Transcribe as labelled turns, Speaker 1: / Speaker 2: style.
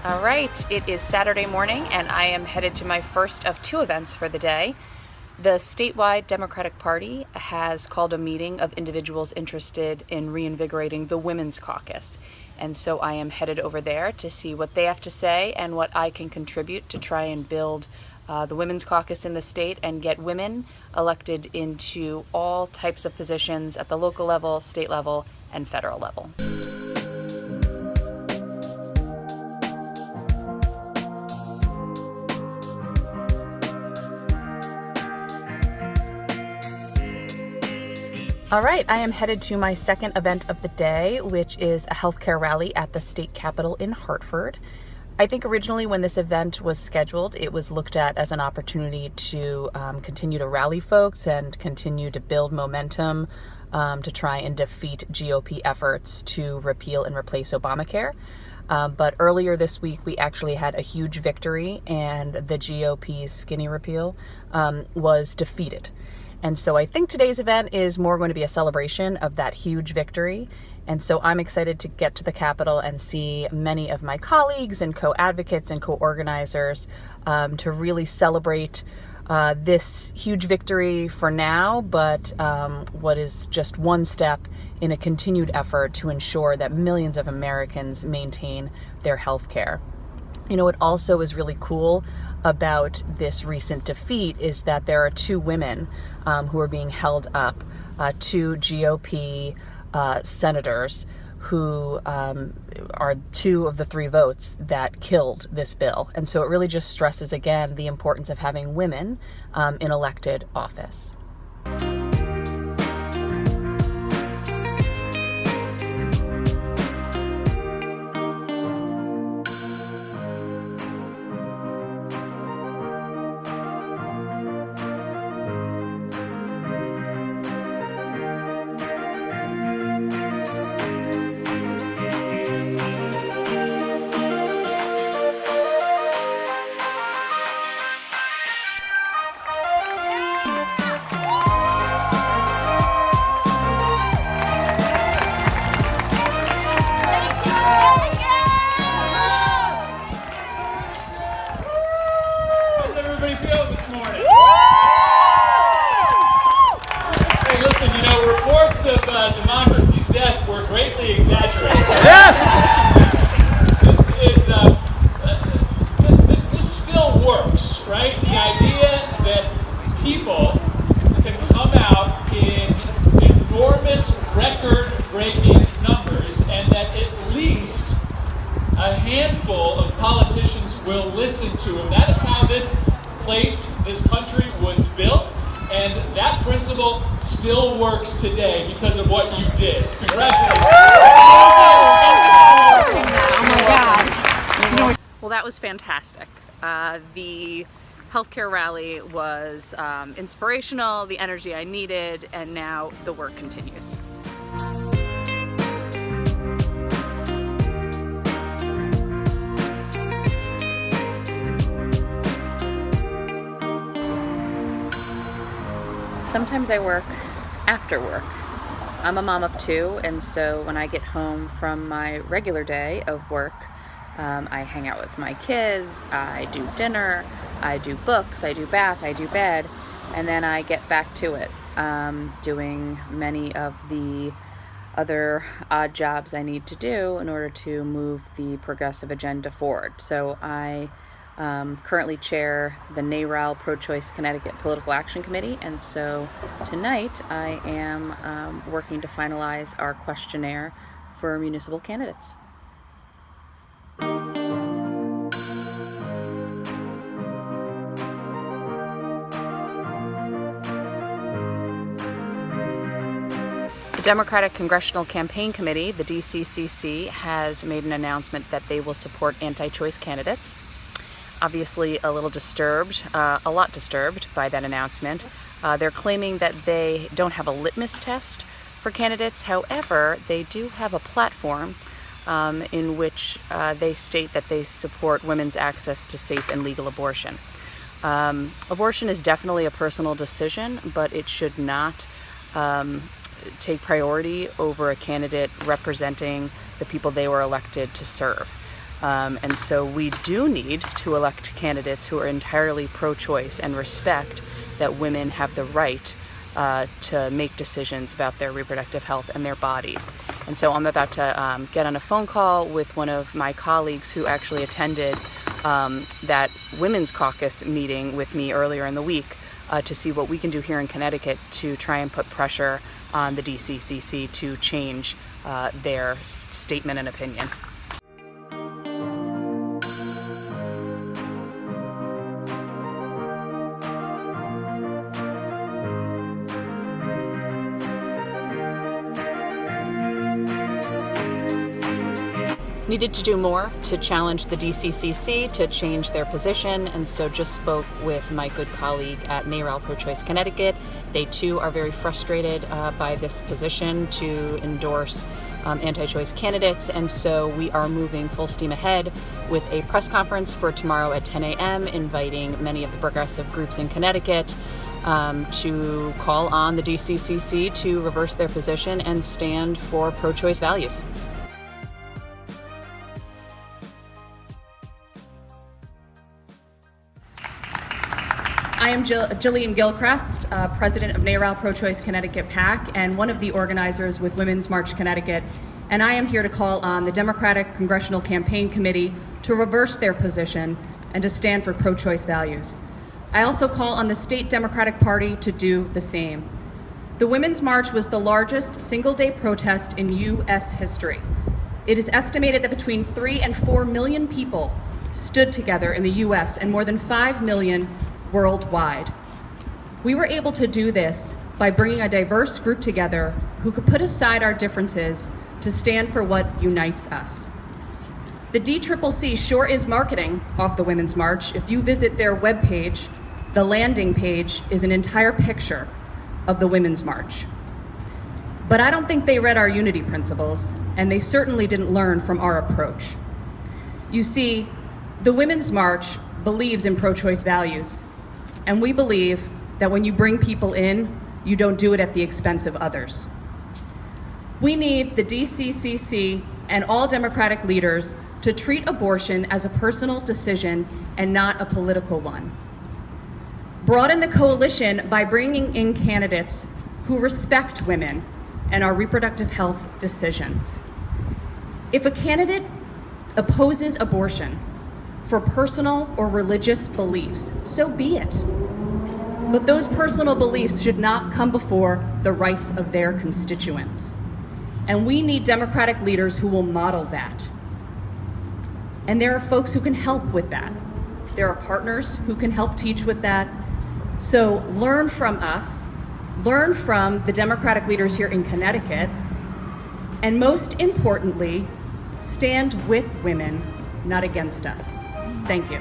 Speaker 1: All right, it is Saturday morning and I am headed to my first of two events for the day. The statewide Democratic Party has called a meeting of individuals interested in reinvigorating the Women's Caucus. And so I am headed over there to see what they have to say and what I can contribute to try and build the Women's Caucus in the state and get women elected into all types of positions at the local level, state level, and federal level. All right, I am headed to my second event of the day, which is a healthcare rally at the state capitol in Hartford. I think originally when this event was scheduled, it was looked at as an opportunity to continue to rally folks and continue to build momentum to try and defeat GOP efforts to repeal and replace Obamacare. But earlier this week, we actually had a huge victory and the GOP's skinny repeal was defeated. And so I think today's event is more going to be a celebration of that huge victory. And so I'm excited to get to the Capitol and see many of my colleagues and co-advocates and co-organizers to really celebrate this huge victory for now, but what is just one step in a continued effort to ensure that millions of Americans maintain their health care. You know, what also is really cool about this recent defeat is that there are two women who are being held up, two GOP senators who are two of the three votes that killed this bill. And so it really just stresses again the importance of having women in elected office.
Speaker 2: This morning. Hey, listen, you know, reports of democracy's death were greatly exaggerated.
Speaker 3: Yes!
Speaker 2: This still works, right? The idea that people can come out in enormous record-breaking numbers and that at least a handful of politicians will listen to them. That is how this country was built, and that principle still works today because of what you did. Congratulations.
Speaker 1: Oh my God. Well, that was fantastic. The healthcare rally was inspirational, the energy I needed, and now the work continues. Sometimes I work after work. I'm a mom of two, and so when I get home from my regular day of work, I hang out with my kids, I do dinner, I do books, I do bath, I do bed, and then I get back to it, doing many of the other odd jobs I need to do in order to move the progressive agenda forward. So I currently chair the NARAL Pro-Choice Connecticut Political Action Committee, and so tonight I am working to finalize our questionnaire for municipal candidates. The Democratic Congressional Campaign Committee, the DCCC, has made an announcement that they will support anti-choice candidates. Obviously a lot disturbed by that announcement. They're claiming that they don't have a litmus test for candidates. However, they do have a platform in which they state that they support women's access to safe and legal abortion. Abortion is definitely a personal decision, but it should not take priority over a candidate representing the people they were elected to serve. And so we do need to elect candidates who are entirely pro-choice and respect that women have the right to make decisions about their reproductive health and their bodies. And so I'm about to get on a phone call with one of my colleagues who actually attended that Women's Caucus meeting with me earlier in the week to see what we can do here in Connecticut to try and put pressure on the DCCC to change their statement and opinion. Needed to do more to challenge the DCCC to change their position, and so just spoke with my good colleague at NARAL Pro-Choice Connecticut. They too are very frustrated by this position to endorse anti-choice candidates, and so we are moving full steam ahead with a press conference for tomorrow at 10 a.m. inviting many of the progressive groups in Connecticut to call on the DCCC to reverse their position and stand for pro-choice values.
Speaker 3: I am Jillian Gilchrist, president of NARAL Pro-Choice Connecticut PAC and one of the organizers with Women's March Connecticut, and I am here to call on the Democratic Congressional Campaign Committee to reverse their position and to stand for pro-choice values. I also call on the state Democratic Party to do the same. The Women's March was the largest single-day protest in U.S. history. It is estimated that between 3 and 4 million people stood together in the U.S. and more than 5 million worldwide. We were able to do this by bringing a diverse group together who could put aside our differences to stand for what unites us. The DCCC sure is marketing off the Women's March. If you visit their webpage, the landing page is an entire picture of the Women's March. But I don't think they read our unity principles, and they certainly didn't learn from our approach. You see, the Women's March believes in pro-choice values. And we believe that when you bring people in, you don't do it at the expense of others. We need the DCCC and all Democratic leaders to treat abortion as a personal decision and not a political one. Broaden the coalition by bringing in candidates who respect women and our reproductive health decisions. If a candidate opposes abortion for personal or religious beliefs, so be it. But those personal beliefs should not come before the rights of their constituents. And we need Democratic leaders who will model that. And there are folks who can help with that. There are partners who can help teach with that. So learn from us, learn from the Democratic leaders here in Connecticut, and most importantly, stand with women, not against us. Thank you.